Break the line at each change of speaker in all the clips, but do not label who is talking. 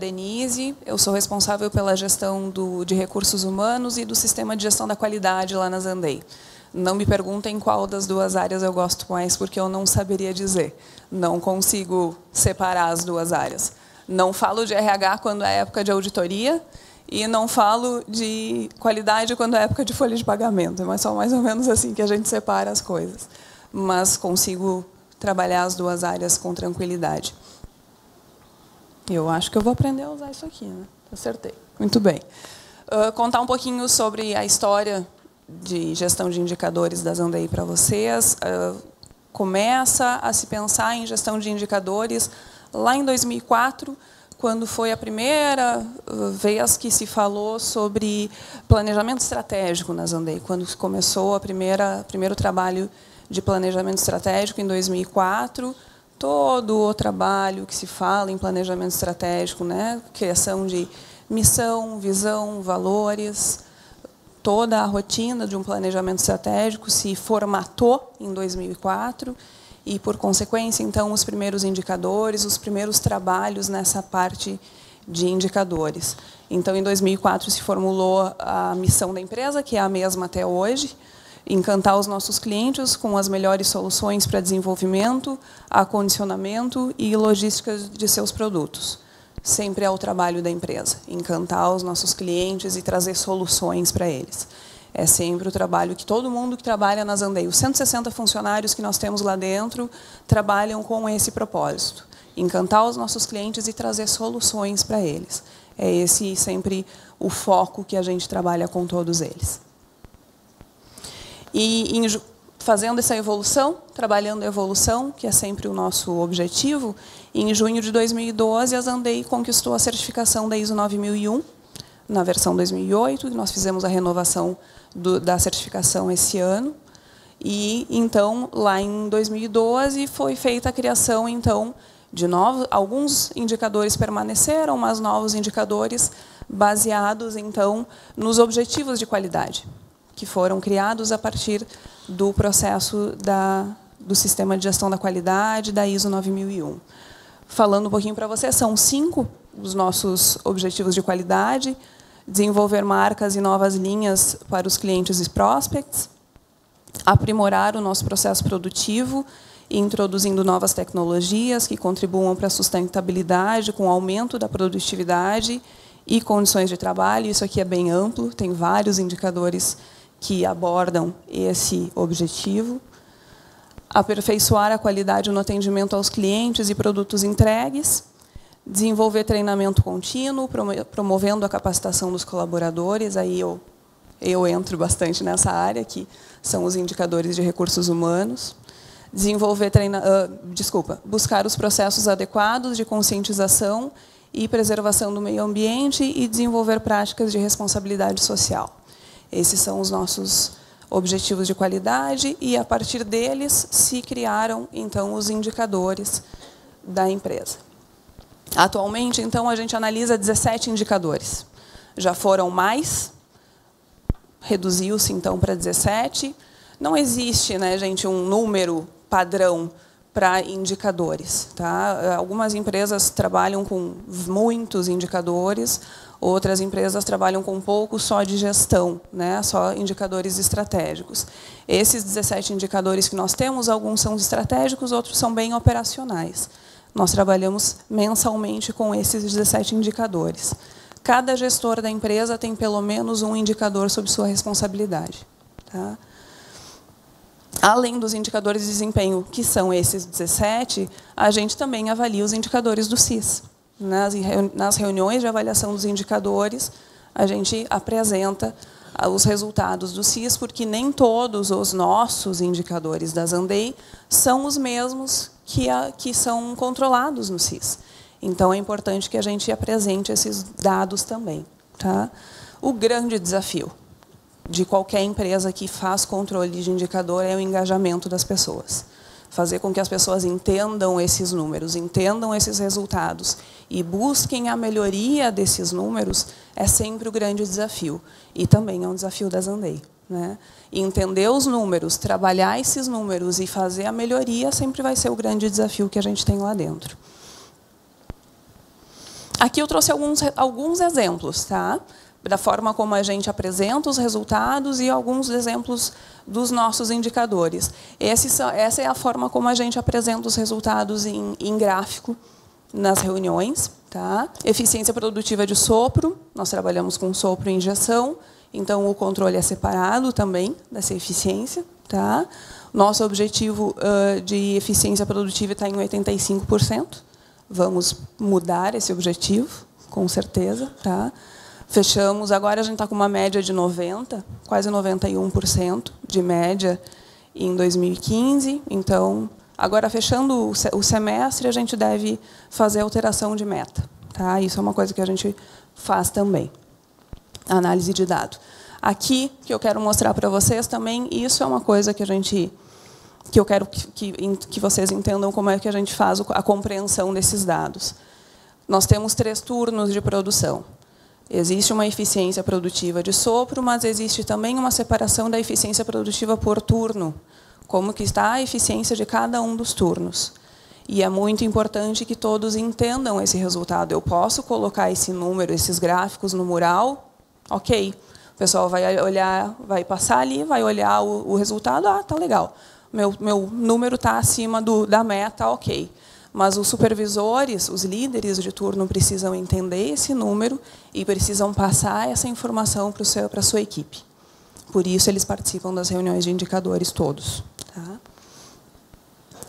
Denise, eu sou responsável pela gestão de recursos humanos e do sistema de gestão da qualidade lá na Zandei. Não me perguntem qual das duas áreas eu gosto mais, porque eu não saberia dizer. Não consigo separar as duas áreas. Não falo de RH quando é época de auditoria e não falo de qualidade quando é época de folha de pagamento. Mas só mais ou menos assim que a gente separa as coisas. Mas consigo trabalhar as duas áreas com tranquilidade. Eu acho que eu vou aprender a usar isso aqui, né? Acertei. Muito bem. Contar um pouquinho sobre a história de gestão de indicadores da Zandei para vocês. Começa a se pensar em gestão de indicadores lá em 2004, quando foi a primeira vez que se falou sobre planejamento estratégico na Zandei, quando começou primeiro trabalho de planejamento estratégico em 2004, todo o trabalho que se fala em planejamento estratégico, né, criação de missão, visão, valores, toda a rotina de um planejamento estratégico se formatou em 2004 e, por consequência, então, os primeiros indicadores, os primeiros trabalhos nessa parte de indicadores. Então, em 2004, se formulou a missão da empresa, que é a mesma até hoje, encantar os nossos clientes com as melhores soluções para desenvolvimento, acondicionamento e logística de seus produtos. Sempre é o trabalho da empresa, encantar os nossos clientes e trazer soluções para eles. É sempre o trabalho que todo mundo que trabalha na Zandei, os 160 funcionários que nós temos lá dentro, trabalham com esse propósito. Encantar os nossos clientes e trazer soluções para eles. É esse sempre o foco que a gente trabalha com todos eles. E fazendo essa evolução, trabalhando a evolução, que é sempre o nosso objetivo, em junho de 2012, a Zandei conquistou a certificação da ISO 9001, na versão 2008, e nós fizemos a renovação da certificação esse ano. E, então, lá em 2012, foi feita a criação, então, de novos, alguns indicadores permaneceram, mas novos indicadores baseados, então, nos objetivos de qualidade, que foram criados a partir do processo do sistema de gestão da qualidade da ISO 9001. Falando um pouquinho para vocês, são 5 os nossos objetivos de qualidade: desenvolver marcas e novas linhas para os clientes e prospects, aprimorar o nosso processo produtivo, introduzindo novas tecnologias que contribuam para a sustentabilidade com o aumento da produtividade e condições de trabalho. Isso aqui é bem amplo, tem vários indicadores que abordam esse objetivo. Aperfeiçoar a qualidade no atendimento aos clientes e produtos entregues. Desenvolver treinamento contínuo, promovendo a capacitação dos colaboradores. Aí eu entro bastante nessa área, que são os indicadores de recursos humanos. Buscar os processos adequados de conscientização e preservação do meio ambiente e desenvolver práticas de responsabilidade social. Esses são os nossos objetivos de qualidade e, a partir deles, se criaram, então, os indicadores da empresa. Atualmente, então, a gente analisa 17 indicadores. Já foram mais, reduziu-se, então, para 17. Não existe, né, gente, um número padrão para indicadores, tá? Algumas empresas trabalham com muitos indicadores, outras empresas trabalham com pouco só de gestão, né? Só indicadores estratégicos. Esses 17 indicadores que nós temos, alguns são estratégicos, outros são bem operacionais. Nós trabalhamos mensalmente com esses 17 indicadores. Cada gestor da empresa tem pelo menos um indicador sob sua responsabilidade, tá? Além dos indicadores de desempenho, que são esses 17, a gente também avalia os indicadores do CIS. Nas reuniões de avaliação dos indicadores, a gente apresenta os resultados do CIS, porque nem todos os nossos indicadores da Zandei são os mesmos que são controlados no CIS. Então, é importante que a gente apresente esses dados também, tá? O grande desafio de qualquer empresa que faz controle de indicador é o engajamento das pessoas. Fazer com que as pessoas entendam esses números, entendam esses resultados e busquem a melhoria desses números é sempre o grande desafio. E também é um desafio da Zandei, né? E entender os números, trabalhar esses números e fazer a melhoria sempre vai ser o grande desafio que a gente tem lá dentro. Aqui eu trouxe alguns exemplos, tá? Da forma como a gente apresenta os resultados e alguns exemplos dos nossos indicadores. Essa é a forma como a gente apresenta os resultados em gráfico nas reuniões. Tá? Eficiência produtiva de sopro, nós trabalhamos com sopro e injeção, então o controle é separado também dessa eficiência. Tá? Nosso objetivo de eficiência produtiva está em 85%. Vamos mudar esse objetivo, com certeza. Tá? Fechamos, agora a gente está com uma média de 90%, quase 91% de média em 2015. Então, agora, fechando o semestre, a gente deve fazer alteração de meta. Tá? Isso é uma coisa que a gente faz também, análise de dado. Aqui, que eu quero mostrar para vocês também, isso é uma coisa que eu quero que vocês entendam como é que a gente faz a compreensão desses dados. Nós temos 3 turnos de produção. Existe uma eficiência produtiva de sopro, mas existe também uma separação da eficiência produtiva por turno, como que está a eficiência de cada um dos turnos. E é muito importante que todos entendam esse resultado. Eu posso colocar esse número, esses gráficos no mural, ok. O pessoal vai olhar, vai passar ali, vai olhar o resultado, tá legal. Meu número está acima da meta, ok. Mas os supervisores, os líderes de turno precisam entender esse número e precisam passar essa informação para a sua equipe. Por isso, eles participam das reuniões de indicadores todos. Tá?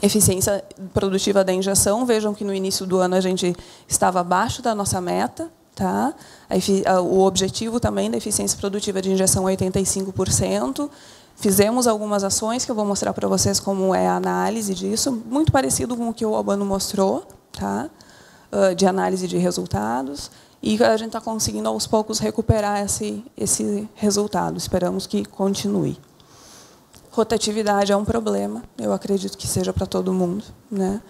Eficiência produtiva da injeção. Vejam que no início do ano a gente estava abaixo da nossa meta. Tá? O objetivo também da eficiência produtiva de injeção é 85%. Fizemos algumas ações que eu vou mostrar para vocês como é a análise disso, muito parecido com o que o Albano mostrou, tá? De análise de resultados. E a gente está conseguindo, aos poucos, recuperar esse resultado. Esperamos que continue. Rotatividade é um problema, eu acredito que seja para todo mundo. Né?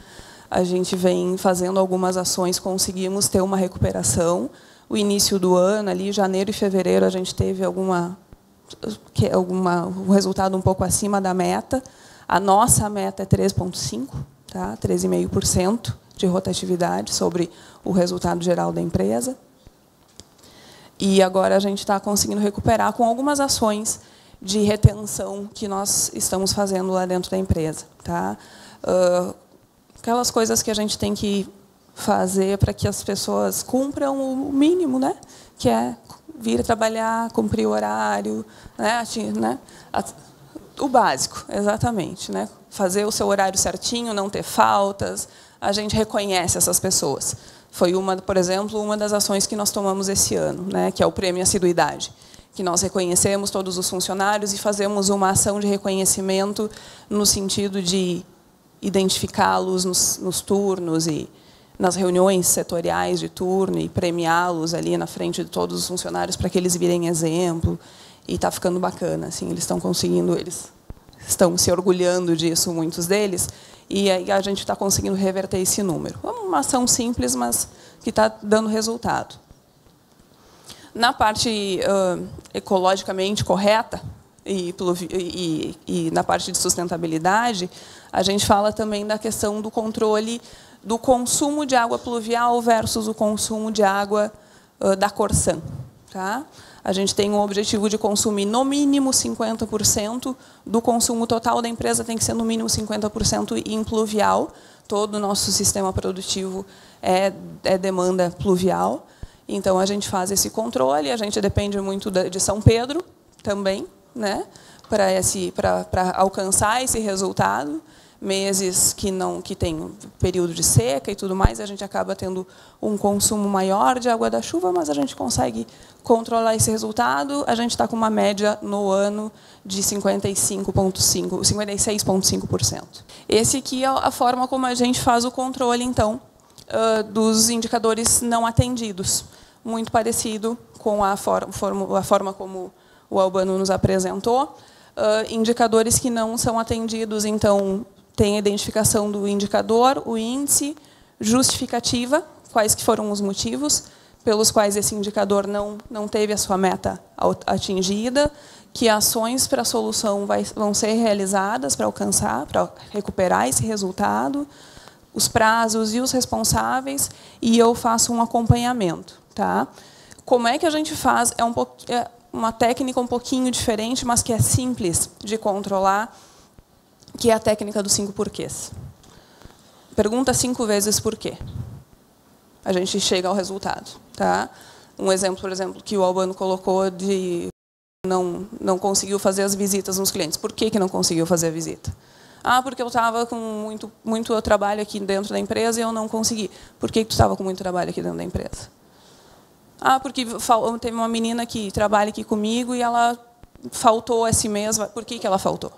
A gente vem fazendo algumas ações, conseguimos ter uma recuperação. O início do ano, ali, janeiro e fevereiro, a gente teve um resultado um pouco acima da meta. A nossa meta é 3,5%, tá? 13,5% de rotatividade sobre o resultado geral da empresa. E agora a gente está conseguindo recuperar com algumas ações de retenção que nós estamos fazendo lá dentro da empresa. Tá? Aquelas coisas que a gente tem que fazer para que as pessoas cumpram o mínimo, né? Que é vir trabalhar, cumprir o horário, né? O básico, exatamente. Né? Fazer o seu horário certinho, não ter faltas. A gente reconhece essas pessoas. Foi, por exemplo, uma das ações que nós tomamos esse ano, né? Que é o Prêmio Assiduidade, que nós reconhecemos todos os funcionários e fazemos uma ação de reconhecimento no sentido de identificá-los nos turnos e nas reuniões setoriais de turno e premiá-los ali na frente de todos os funcionários para que eles virem exemplo. E está ficando bacana. Assim, eles estão conseguindo, eles estão se orgulhando disso, muitos deles, e aí a gente está conseguindo reverter esse número. É uma ação simples, mas que está dando resultado. Na parte ecologicamente correta e na parte de sustentabilidade, a gente fala também da questão do controle do consumo de água pluvial versus o consumo de água da Corsan. Tá? A gente tem um objetivo de consumir no mínimo 50% do consumo total da empresa, tem que ser no mínimo 50% em pluvial. Todo o nosso sistema produtivo é demanda pluvial. Então, a gente faz esse controle, a gente depende muito de São Pedro também, né, para alcançar esse resultado. Meses que tem período de seca e tudo mais, a gente acaba tendo um consumo maior de água da chuva, mas a gente consegue controlar esse resultado. A gente está com uma média no ano de 56,5%. Esse aqui é a forma como a gente faz o controle, então, dos indicadores não atendidos. Muito parecido com a forma como o Albano nos apresentou. Indicadores que não são atendidos, então, tem a identificação do indicador, o índice, justificativa, quais que foram os motivos pelos quais esse indicador não teve a sua meta atingida, que ações para a solução vão ser realizadas para alcançar, para recuperar esse resultado, os prazos e os responsáveis, e eu faço um acompanhamento. Tá? Como é que a gente faz? É uma técnica um pouquinho diferente, mas que é simples de controlar, que é a técnica dos 5 porquês. Pergunta 5 vezes por quê. A gente chega ao resultado. Tá? Um exemplo, por exemplo, que o Albano colocou de não conseguiu fazer as visitas nos clientes. Por que não conseguiu fazer a visita? Porque eu estava com muito trabalho aqui dentro da empresa e eu não consegui. Por que tu estava com muito trabalho aqui dentro da empresa? Porque teve uma menina que trabalha aqui comigo e ela faltou esse mês. Por que ela faltou?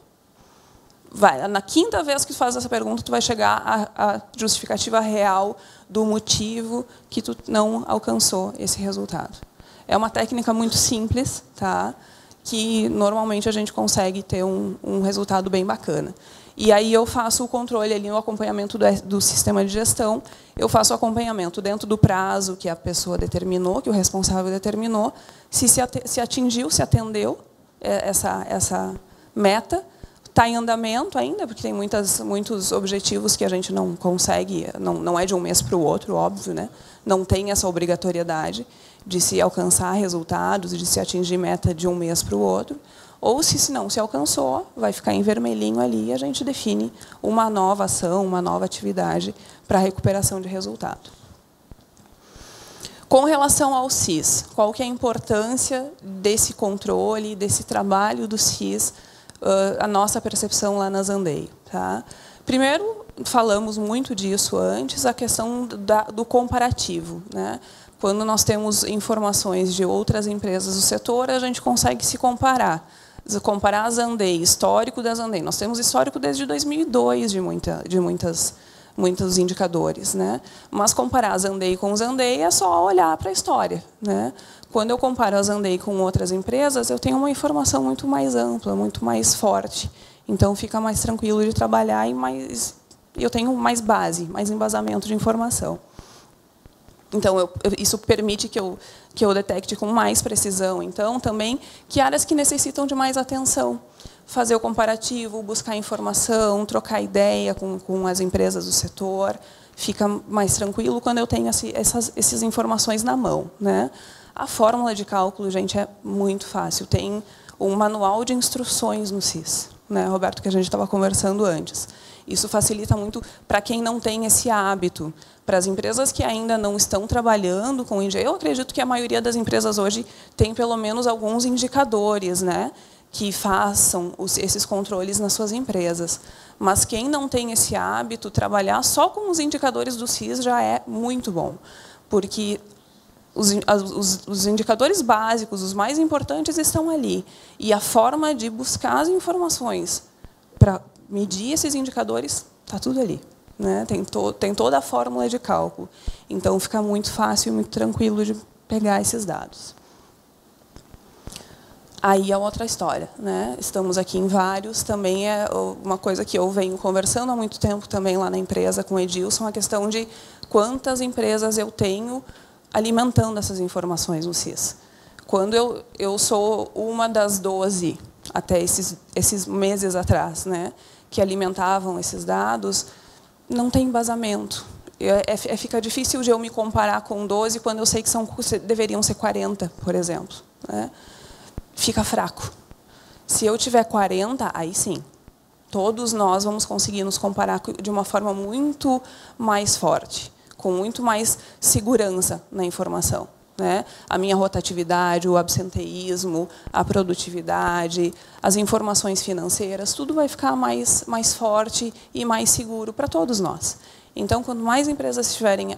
Na 5ª vez que tu faz essa pergunta, tu vai chegar à justificativa real do motivo que tu não alcançou esse resultado. É uma técnica muito simples, tá? Que normalmente a gente consegue ter um resultado bem bacana. E aí eu faço o controle ali no acompanhamento do sistema de gestão. Eu faço o acompanhamento dentro do prazo que a pessoa determinou, que o responsável determinou, se atingiu, se atendeu essa meta. Está em andamento ainda, porque tem muitos objetivos que a gente não consegue, não é de um mês para o outro, óbvio, né? Não tem essa obrigatoriedade de se alcançar resultados, de se atingir meta de um mês para o outro. Ou, se não se alcançou, vai ficar em vermelhinho ali e a gente define uma nova ação, uma nova atividade para a recuperação de resultado. Com relação ao CIS, qual que é a importância desse controle, desse trabalho do CIS, a nossa percepção lá na Zandei? Tá? Primeiro, falamos muito disso antes, a questão do comparativo. Né? Quando nós temos informações de outras empresas do setor, a gente consegue se comparar. Comparar a Zandei, histórico da Zandei. Nós temos histórico desde 2002 de muitos indicadores. Né? Mas comparar a Zandei com Zandei é só olhar para a história. Né? Quando eu comparo a Zandei com outras empresas, eu tenho uma informação muito mais ampla, muito mais forte. Então, fica mais tranquilo de trabalhar e eu tenho mais base, mais embasamento de informação. Então, isso permite que eu detecte com mais precisão. Então, também, que áreas que necessitam de mais atenção. Fazer o comparativo, buscar informação, trocar ideia com as empresas do setor. Fica mais tranquilo quando eu tenho essas informações na mão. Né? A fórmula de cálculo, gente, é muito fácil. Tem um manual de instruções no CIS, né, Roberto, que a gente estava conversando antes. Isso facilita muito para quem não tem esse hábito. Para as empresas que ainda não estão trabalhando com indicadores, eu acredito que a maioria das empresas hoje tem pelo menos alguns indicadores, né, que façam esses controles nas suas empresas. Mas quem não tem esse hábito, trabalhar só com os indicadores do CIS já é muito bom, porque os indicadores básicos, os mais importantes, estão ali. E a forma de buscar as informações para medir esses indicadores está tudo ali. Né? Tem toda a fórmula de cálculo. Então, fica muito fácil e muito tranquilo de pegar esses dados. Aí é outra história. Né? Estamos aqui em vários. Também é uma coisa que eu venho conversando há muito tempo também lá na empresa com o Edilson, a questão de quantas empresas eu tenho alimentando essas informações no CIS. Quando eu sou uma das 12, até esses meses atrás, né, que alimentavam esses dados, não tem embasamento. Fica difícil de eu me comparar com 12 quando eu sei que deveriam ser 40, por exemplo. Né? Fica fraco. Se eu tiver 40, aí sim. Todos nós vamos conseguir nos comparar de uma forma muito mais forte, com muito mais segurança na informação. Né? A minha rotatividade, o absenteísmo, a produtividade, as informações financeiras, tudo vai ficar mais forte e mais seguro para todos nós. Então, quanto mais empresas estiverem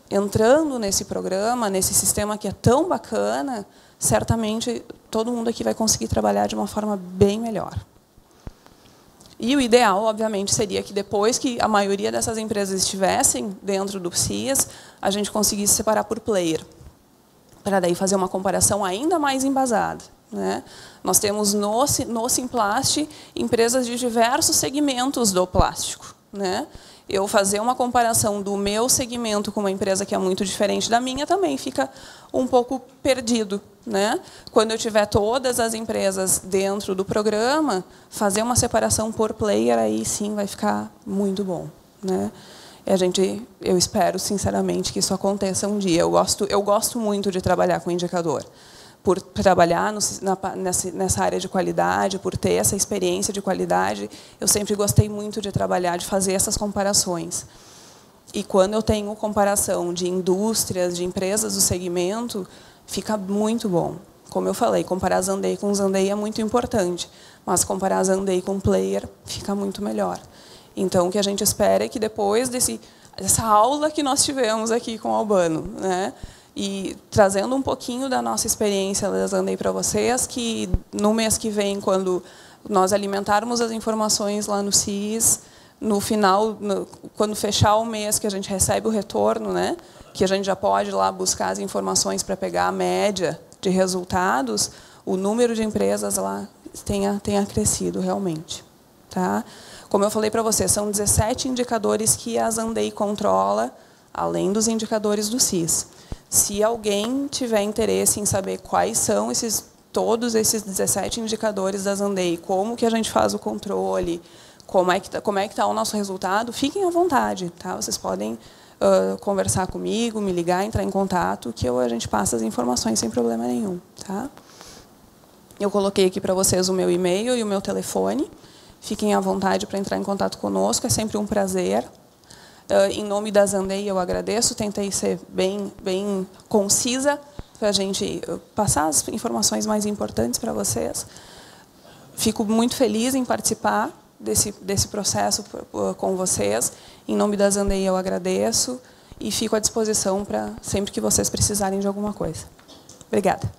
entrando nesse programa, nesse sistema que é tão bacana, certamente todo mundo aqui vai conseguir trabalhar de uma forma bem melhor. E o ideal, obviamente, seria que depois que a maioria dessas empresas estivessem dentro do CIS, a gente conseguisse separar por player, para daí fazer uma comparação ainda mais embasada. Né? Nós temos no Simplast empresas de diversos segmentos do plástico. Né? Eu fazer uma comparação do meu segmento com uma empresa que é muito diferente da minha também fica um pouco perdido. Né? Quando eu tiver todas as empresas dentro do programa, fazer uma separação por player, aí sim vai ficar muito bom. Né? Eu espero, sinceramente, que isso aconteça um dia. Eu gosto muito de trabalhar com indicador. Por trabalhar nessa área de qualidade, por ter essa experiência de qualidade, eu sempre gostei muito de trabalhar, de fazer essas comparações. E quando eu tenho comparação de indústrias, de empresas do segmento, fica muito bom. Como eu falei, comparar Zandei com Zandei é muito importante, mas comparar Zandei com player fica muito melhor. Então, o que a gente espera é que depois dessa aula que nós tivemos aqui com o Albano, né, e trazendo um pouquinho da nossa experiência da Zandei para vocês, que no mês que vem, quando nós alimentarmos as informações lá no CIS, no final, quando fechar o mês que a gente recebe o retorno, né, que a gente já pode ir lá buscar as informações para pegar a média de resultados, o número de empresas lá tenha crescido realmente. Tá? Como eu falei para vocês, são 17 indicadores que a Zandei controla, além dos indicadores do CIS. Se alguém tiver interesse em saber quais são todos esses 17 indicadores da Zandei, como que a gente faz o controle, como é que está o nosso resultado, fiquem à vontade. Tá? Vocês podem conversar comigo, me ligar, entrar em contato, que a gente passa as informações sem problema nenhum. Tá? Eu coloquei aqui para vocês o meu e-mail e o meu telefone. Fiquem à vontade para entrar em contato conosco, é sempre um prazer. Em nome da Zandei, eu agradeço, tentei ser bem concisa para a gente passar as informações mais importantes para vocês. Fico muito feliz em participar desse processo com vocês. Em nome da Zandei, eu agradeço e fico à disposição para sempre que vocês precisarem de alguma coisa. Obrigada.